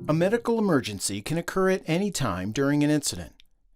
A medical emergency can occur at any time during an incident.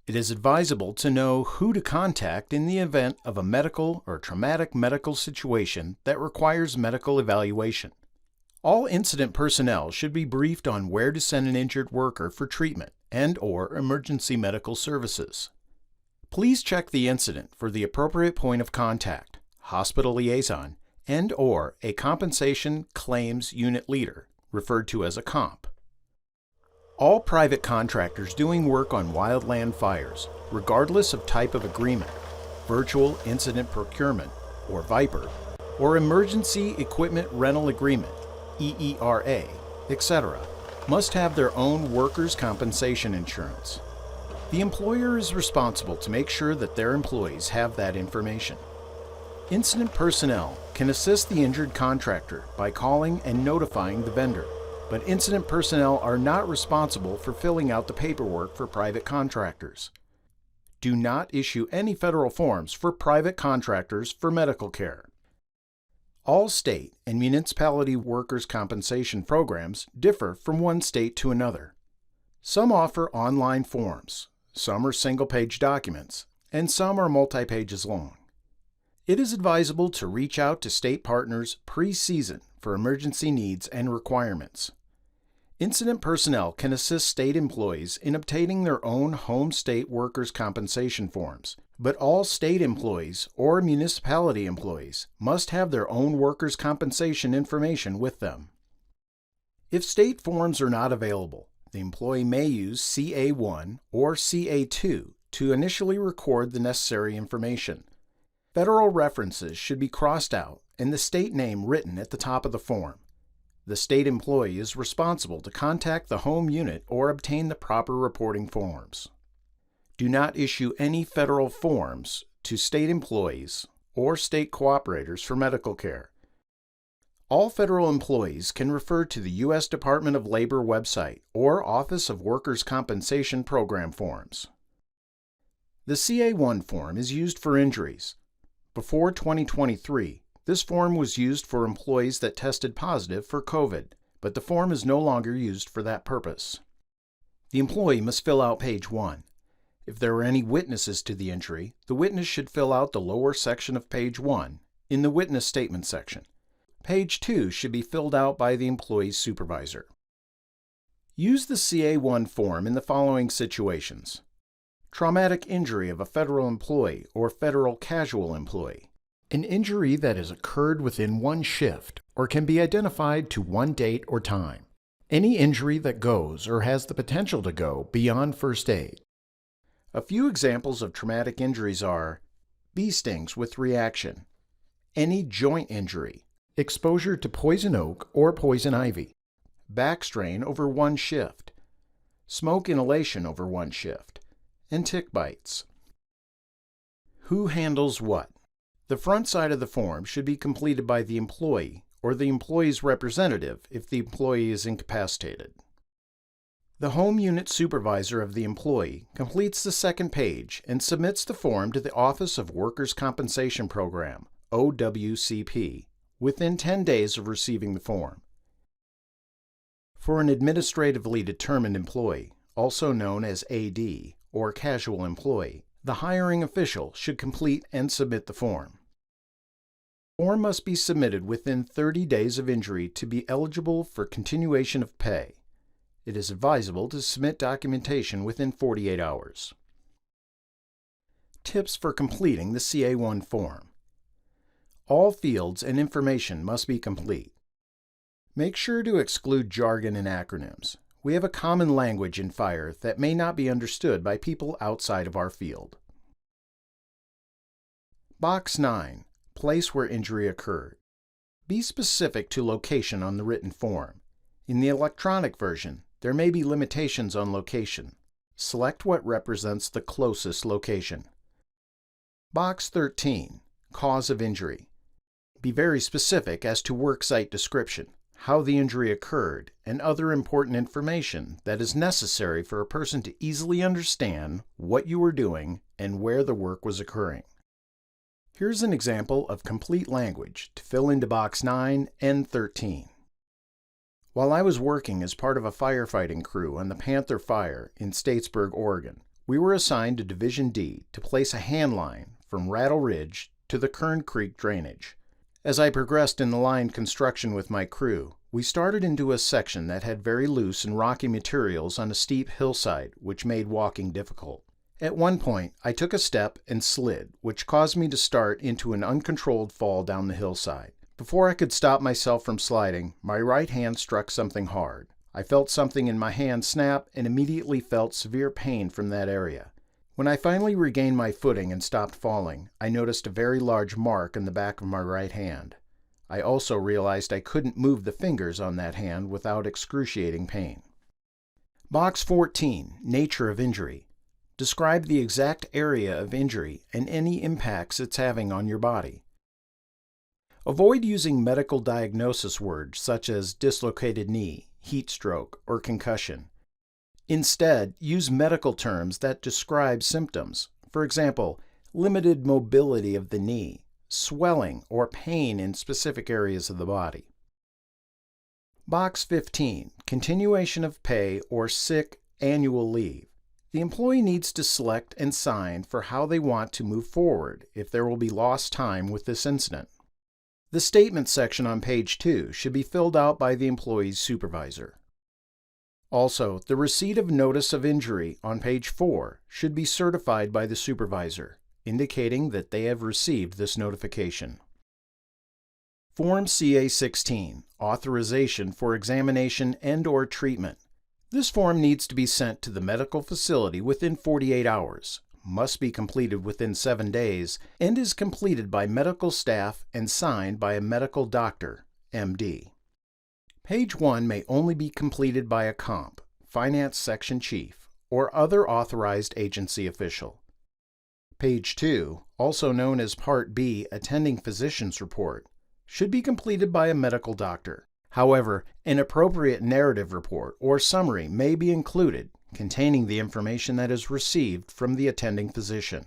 It is advisable to know who to contact in the event of a medical or traumatic medical situation that requires medical evaluation. All incident personnel should be briefed on where to send an injured worker for treatment and/or emergency medical services. Please check the incident for the appropriate point of contact, hospital liaison, and/or a compensation claims unit leader, referred to as a COMP. All private contractors doing work on wildland fires, regardless of type of agreement, virtual incident procurement, or VIPER, or emergency equipment rental agreement, EERA, etc., must have their own workers' compensation insurance. The employer is responsible to make sure that their employees have that information. Incident personnel can assist the injured contractor by calling and notifying the vendor, but incident personnel are not responsible for filling out the paperwork for private contractors. Do not issue any federal forms for private contractors for medical care. All state and municipality workers' compensation programs differ from one state to another. Some offer online forms, some are single-page documents, and some are multi-pages long. It is advisable to reach out to state partners pre-season for emergency needs and requirements. Incident personnel can assist state employees in obtaining their own home state workers' compensation forms, but all state employees or municipality employees must have their own workers' compensation information with them. If state forms are not available, the employee may use CA1 or CA2 to initially record the necessary information. Federal references should be crossed out and the state name written at the top of the form. The state employee is responsible to contact the home unit or obtain the proper reporting forms. Do not issue any federal forms to state employees or state cooperators for medical care. All federal employees can refer to the U.S. Department of Labor website or Office of Workers' Compensation Program forms. The CA1 form is used for injuries. Before 2023, this form was used for employees that tested positive for COVID, but the form is no longer used for that purpose. The employee must fill out page 1. If there are any witnesses to the injury, the witness should fill out the lower section of page 1 in the witness statement section. Page 2 should be filled out by the employee's supervisor. Use the CA1 form in the following situations: traumatic injury of a federal employee or federal casual employee, an injury that has occurred within one shift or can be identified to one date or time, any injury that goes or has the potential to go beyond first aid. A few examples of traumatic injuries are bee stings with reaction, any joint injury, exposure to poison oak or poison ivy, back strain over one shift, smoke inhalation over one shift, and tick bites. Who handles what? The front side of the form should be completed by the employee or the employee's representative if the employee is incapacitated. The home unit supervisor of the employee completes the second page and submits the form to the Office of Workers' Compensation Program, OWCP, within 10 days of receiving the form. For an administratively determined employee, also known as AD, or casual employee, the hiring official should complete and submit the form. The form must be submitted within 30 days of injury to be eligible for continuation of pay. It is advisable to submit documentation within 48 hours. Tips for completing the CA1 form. All fields and information must be complete. Make sure to exclude jargon and acronyms. We have a common language in fire that may not be understood by people outside of our field. Box 9. Place where injury occurred. Be specific to location on the written form. In the electronic version, there may be limitations on location. Select what represents the closest location. Box 13. Cause of injury. Be very specific as to worksite description, how the injury occurred, and other important information that is necessary for a person to easily understand what you were doing and where the work was occurring. Here's an example of complete language to fill into box 9 and 13. While I was working as part of a firefighting crew on the Panther Fire in Statesburg, Oregon, we were assigned to Division D to place a hand line from Rattle Ridge to the Kern Creek drainage. As I progressed in the line construction with my crew, we started into a section that had very loose and rocky materials on a steep hillside, which made walking difficult. At one point, I took a step and slid, which caused me to start into an uncontrolled fall down the hillside. Before I could stop myself from sliding, my right hand struck something hard. I felt something in my hand snap and immediately felt severe pain from that area. When I finally regained my footing and stopped falling, I noticed a very large mark on the back of my right hand. I also realized I couldn't move the fingers on that hand without excruciating pain. Box 14, Nature of Injury. Describe the exact area of injury and any impacts it's having on your body. Avoid using medical diagnosis words such as dislocated knee, heat stroke, or concussion. Instead, use medical terms that describe symptoms. For example, limited mobility of the knee, swelling or pain in specific areas of the body. Box 15, Continuation of pay or sick annual leave. The employee needs to select and sign for how they want to move forward if there will be lost time with this incident. The statement section on page 2 should be filled out by the employee's supervisor. Also, the receipt of notice of injury on page 4 should be certified by the supervisor, indicating that they have received this notification. Form CA-16, Authorization for Examination and/or Treatment. This form needs to be sent to the medical facility within 48 hours, must be completed within 7 days, and is completed by medical staff and signed by a medical doctor, MD. Page 1 may only be completed by a comp, finance section chief, or other authorized agency official. Page 2, also known as Part B, Attending Physician's Report, should be completed by a medical doctor. However, an appropriate narrative report or summary may be included, containing the information that is received from the attending physician.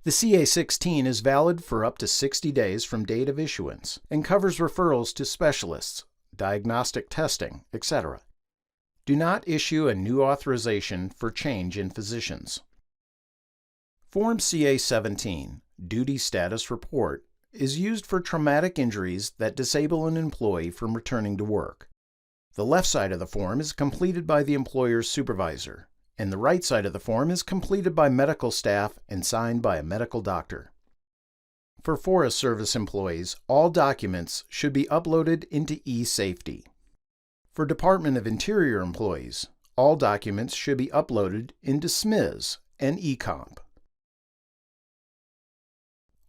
The CA-16 is valid for up to 60 days from date of issuance and covers referrals to specialists, diagnostic testing, etc. Do not issue a new authorization for change in physicians. Form CA-17, Duty Status Report, is used for traumatic injuries that disable an employee from returning to work. The left side of the form is completed by the employer's supervisor, and the right side of the form is completed by medical staff and signed by a medical doctor. For Forest Service employees, all documents should be uploaded into eSafety. For Department of Interior employees, all documents should be uploaded into SMIS and eComp.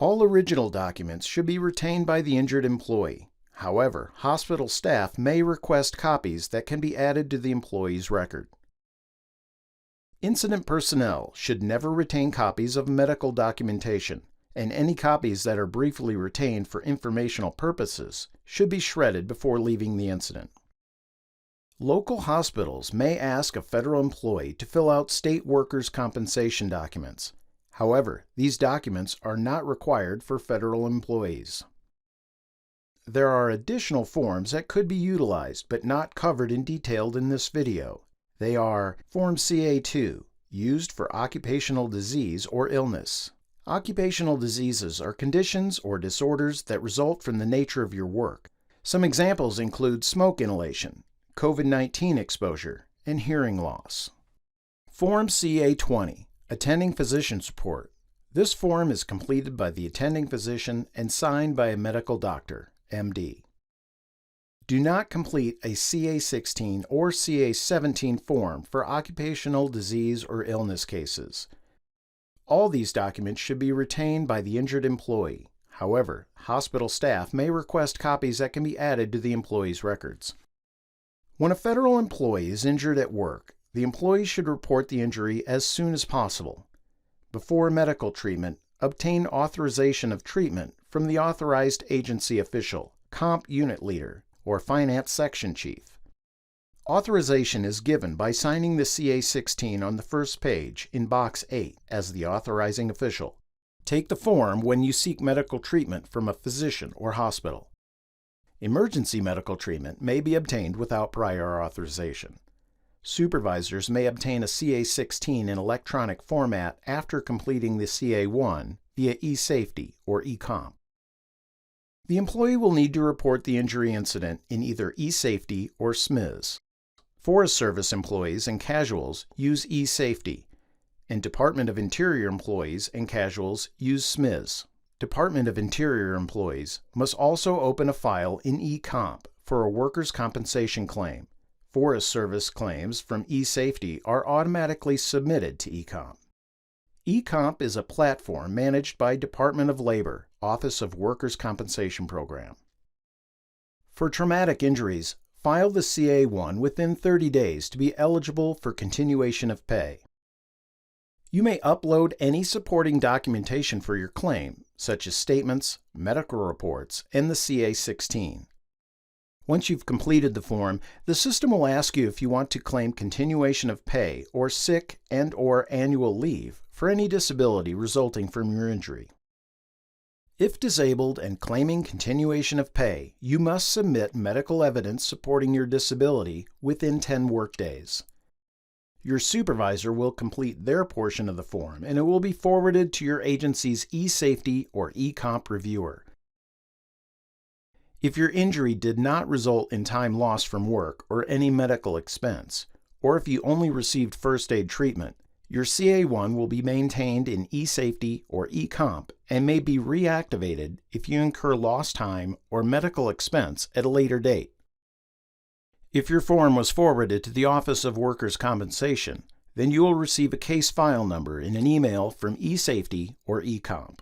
All original documents should be retained by the injured employee. However, hospital staff may request copies that can be added to the employee's record. Incident personnel should never retain copies of medical documentation, and any copies that are briefly retained for informational purposes should be shredded before leaving the incident. Local hospitals may ask a federal employee to fill out state workers' compensation documents. However, these documents are not required for federal employees. There are additional forms that could be utilized but not covered in detail in this video. They are Form CA-2, used for occupational disease or illness. Occupational diseases are conditions or disorders that result from the nature of your work. Some examples include smoke inhalation, COVID-19 exposure, and hearing loss. Form CA-20, Attending Physician's Report. This form is completed by the attending physician and signed by a medical doctor, MD. Do not complete a CA-16 or CA-17 form for occupational disease or illness cases. All these documents should be retained by the injured employee. However, hospital staff may request copies that can be added to the employee's records. When a federal employee is injured at work, the employee should report the injury as soon as possible. Before medical treatment, obtain authorization of treatment from the authorized agency official, comp unit leader, or finance section chief. Authorization is given by signing the CA-16 on the first page in box 8 as the authorizing official. Take the form when you seek medical treatment from a physician or hospital. Emergency medical treatment may be obtained without prior authorization. Supervisors may obtain a CA-16 in electronic format after completing the CA-1 via eSafety or eComp. The employee will need to report the injury incident in either eSafety or SMIS. Forest Service employees and casuals use eSafety, and Department of Interior employees and casuals use SMIS. Department of Interior employees must also open a file in eComp for a workers' compensation claim. Forest Service claims from eSafety are automatically submitted to eComp. eComp is a platform managed by Department of Labor, Office of Workers' Compensation Program. For traumatic injuries, file the CA-1 within 30 days to be eligible for continuation of pay. You may upload any supporting documentation for your claim, such as statements, medical reports, and the CA-16. Once you've completed the form, the system will ask you if you want to claim continuation of pay or sick and/or annual leave for any disability resulting from your injury. If disabled and claiming continuation of pay, you must submit medical evidence supporting your disability within 10 workdays. Your supervisor will complete their portion of the form, and it will be forwarded to your agency's eSafety or eComp reviewer. If your injury did not result in time lost from work or any medical expense, or if you only received first aid treatment, your CA-1 will be maintained in eSafety or eComp and may be reactivated if you incur lost time or medical expense at a later date. If your form was forwarded to the Office of Workers' Compensation, then you will receive a case file number in an email from eSafety or eComp.